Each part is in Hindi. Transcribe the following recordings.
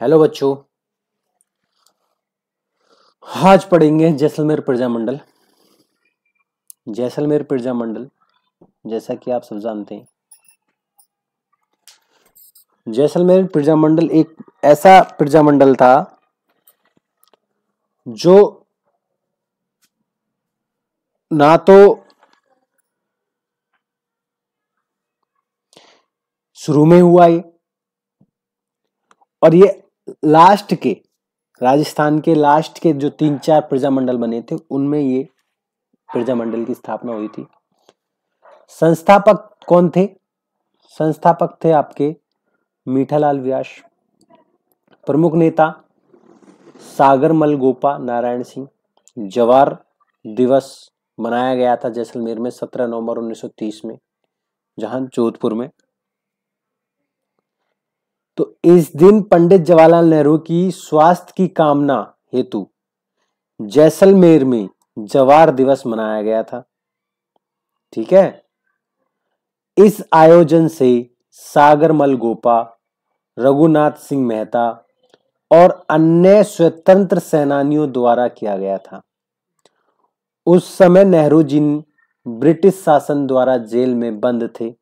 हेलो बच्चों, आज पढ़ेंगे जैसलमेर प्रजामंडल। जैसलमेर प्रजामंडल जैसा कि आप सब जानते हैं, जैसलमेर प्रजामंडल एक ऐसा प्रजामंडल था जो ना तो शुरू में हुआ ये, और ये लास्ट के राजस्थान के लास्ट के जो 3-4 प्रजामंडल बने थे उनमें ये प्रजामंडल की स्थापना हुई थी। संस्थापक कौन थे? संस्थापक थे आपके मीठालाल व्यास। प्रमुख नेता सागरमल गोपा नारायण सिंह। जवार दिवस मनाया गया था जैसलमेर में 17 नवंबर 1930 में, जहां जोधपुर में। तो इस दिन पंडित जवाहरलाल नेहरू की स्वास्थ्य की कामना हेतु जैसलमेर में जवार दिवस मनाया गया था। ठीक है। इस आयोजन से सागरमल गोपा, रघुनाथ सिंह मेहता और अन्य स्वतंत्र सेनानियों द्वारा किया गया था। उस समय नेहरू जी ब्रिटिश शासन द्वारा जेल में बंद थे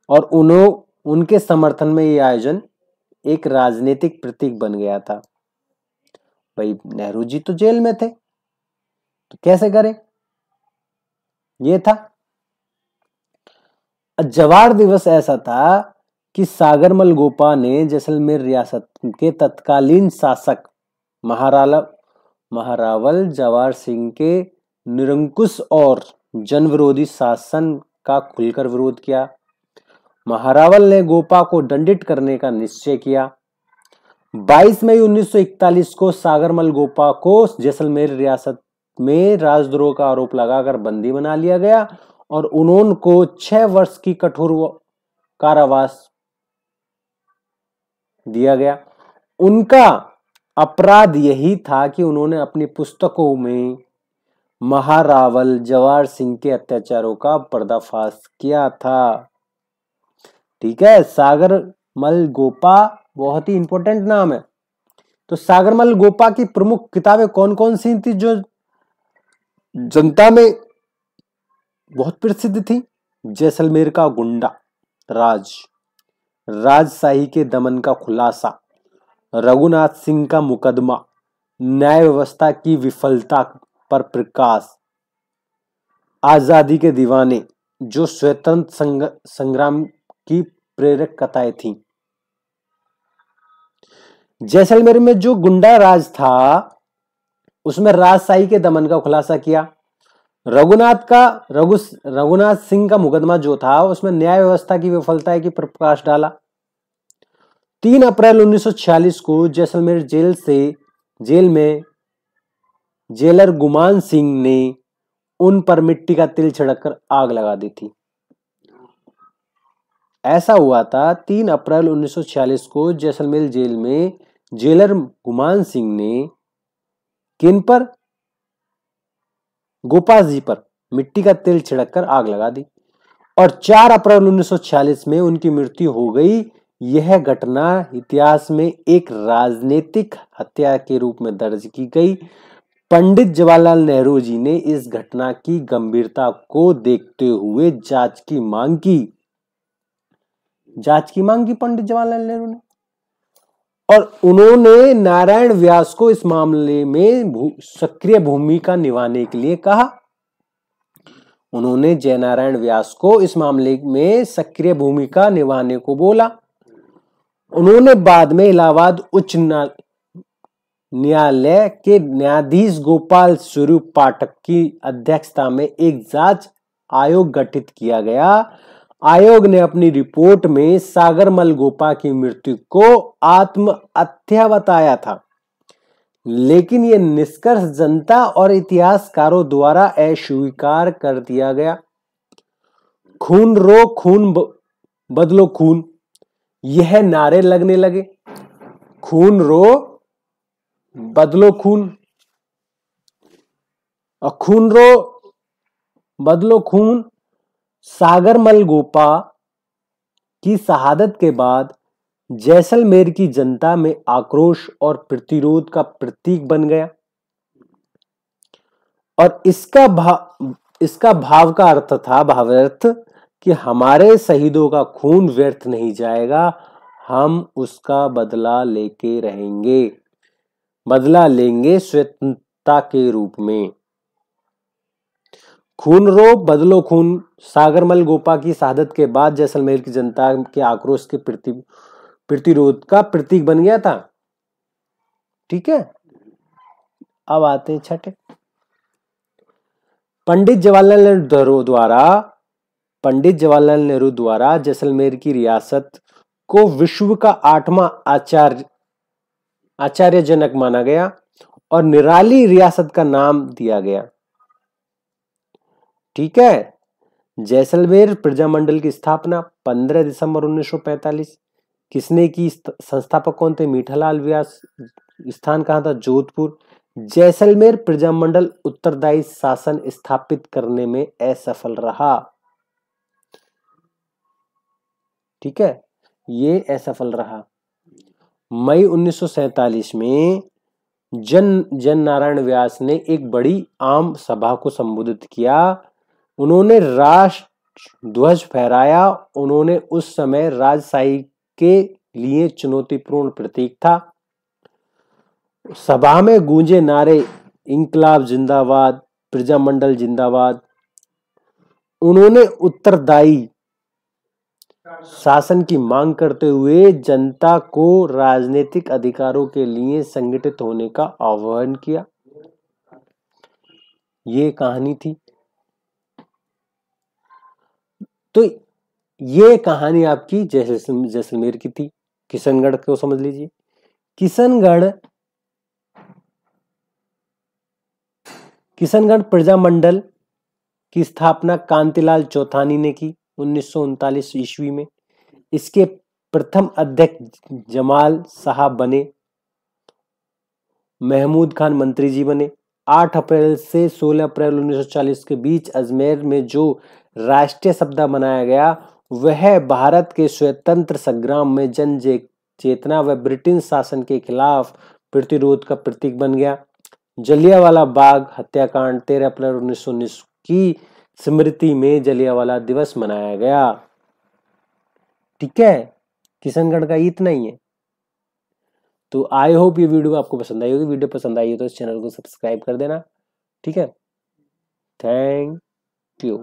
और उनके समर्थन में यह आयोजन एक राजनीतिक प्रतीक बन गया था। भाई नेहरू जी तो जेल में थे, तो कैसे करें? ये था। जवार दिवस ऐसा था कि सागरमल गोपा ने जैसलमेर रियासत के तत्कालीन शासक महारावल जवाहर सिंह के निरंकुश और जनविरोधी शासन का खुलकर विरोध किया। महारावल ने गोपा को दंडित करने का निश्चय किया। 22 मई 1941 को सागरमल गोपा को जैसलमेर रियासत में राजद्रोह का आरोप लगाकर बंदी बना लिया गया और उन्होंने 6 वर्ष की कठोर कारावास दिया गया। उनका अपराध यही था कि उन्होंने अपनी पुस्तकों में महारावल जवाहर सिंह के अत्याचारों का पर्दाफाश किया था। ठीक है। सागरमल गोपा बहुत ही इंपॉर्टेंट नाम है। तो सागरमल गोपा की प्रमुख किताबें कौन कौन सी थी जो जनता में बहुत प्रसिद्ध थी? जैसलमेर का गुंडा राज, राजशाही के दमन का खुलासा, रघुनाथ सिंह का मुकदमा, न्याय व्यवस्था की विफलता पर प्रकाश, आजादी के दीवाने, जो स्वतंत्र संग्राम की प्रेरक कथाएं थी। जैसलमेर में जो गुंडा राज था उसमें राजशाही के दमन का खुलासा किया। रघुनाथ सिंह का मुकदमा जो था उसमें न्याय व्यवस्था की विफलता की प्रकाश डाला। 3 अप्रैल 1946 को जैसलमेर जेल में जेलर गुमान सिंह ने उन पर मिट्टी का तेल छिड़ककर आग लगा दी थी। ऐसा हुआ था 3 अप्रैल 1946 को जैसलमेर जेल में जेलर गुमान सिंह ने किन पर? गोपा जी पर मिट्टी का तेल छिड़ककर आग लगा दी और 4 अप्रैल 1946 में उनकी मृत्यु हो गई। यह घटना इतिहास में एक राजनीतिक हत्या के रूप में दर्ज की गई। पंडित जवाहरलाल नेहरू जी ने इस घटना की गंभीरता को देखते हुए जांच की मांग की पंडित जवाहरलाल नेहरू ने, और उन्होंने नारायण व्यास को इस मामले में सक्रिय भूमिका निभाने के लिए कहा। उन्होंने जयनारायण व्यास को इस मामले में सक्रिय भूमिका निभाने को बोला। उन्होंने बाद में इलाहाबाद उच्च न्यायालय के न्यायाधीश गोपाल स्वरूप पाठक की अध्यक्षता में एक जांच आयोग गठित किया गया। आयोग ने अपनी रिपोर्ट में सागरमल गोपा की मृत्यु को आत्महत्या बताया था, लेकिन यह निष्कर्ष जनता और इतिहासकारों द्वारा अस्वीकार कर दिया गया। खून रो खून बदलो खून, यह नारे लगने लगे। खून रो बदलो खून, और खून रो बदलो खून। सागरमल गोपा की शहादत के बाद जैसलमेर की जनता में आक्रोश और प्रतिरोध का प्रतीक बन गया और इसका भाव का अर्थ था, भावार्थ, कि हमारे शहीदों का खून व्यर्थ नहीं जाएगा, हम उसका बदला लेके रहेंगे, बदला लेंगे स्वतंत्रता के रूप में। खून रो बदलो खून सागरमल गोपा की शहादत के बाद जैसलमेर की जनता के आक्रोश के प्रतिरोध का प्रतीक बन गया था। ठीक है, अब आते हैं छठे। पंडित जवाहरलाल नेहरू द्वारा जैसलमेर की रियासत को विश्व का 8वां आश्चर्यजनक माना गया और निराली रियासत का नाम दिया गया। ठीक है, जैसलमेर प्रजामंडल की स्थापना 15 दिसंबर 1945। किसने की? संस्थापक कौन थे? मीठालाल व्यास। स्थान कहां था? जोधपुर। जैसलमेर प्रजामंडल उत्तरदायी शासन स्थापित करने में असफल रहा। ठीक है, ये असफल रहा। मई 1947 में जन नारायण व्यास ने एक बड़ी आम सभा को संबोधित किया। उन्होंने राष्ट्र ध्वज फहराया। उन्होंने उस समय राजशाही के लिए चुनौतीपूर्ण प्रतीक था। सभा में गूंजे नारे इंकलाब जिंदाबाद, प्रजामंडल जिंदाबाद। उन्होंने उत्तरदायी शासन की मांग करते हुए जनता को राजनीतिक अधिकारों के लिए संगठित होने का आह्वान किया। ये कहानी थी। तो ये कहानी आपकी जैसलमेर की थी। किशनगढ़ को समझ लीजिए। किशनगढ़ प्रजामंडल की स्थापना कांतिलाल चौथानी ने की 1939 ईस्वी में। इसके प्रथम अध्यक्ष जमाल साहब बने। महमूद खान मंत्री जी बने। 8 अप्रैल से 16 अप्रैल 1940 के बीच अजमेर में जो राष्ट्रीय सप्ताह मनाया गया वह भारत के स्वतंत्र संग्राम में जन चेतना व ब्रिटिश शासन के खिलाफ प्रतिरोध का प्रतीक बन गया। जलियांवाला बाग हत्याकांड 13 अप्रैल 1919 की स्मृति में जलियांवाला दिवस मनाया गया। ठीक है, किशनगढ़ का इतना ही है। तो आई होप ये वीडियो आपको पसंद आई होगी। वीडियो पसंद आई हो तो इस चैनल को सब्सक्राइब कर देना। ठीक है, थैंक यू।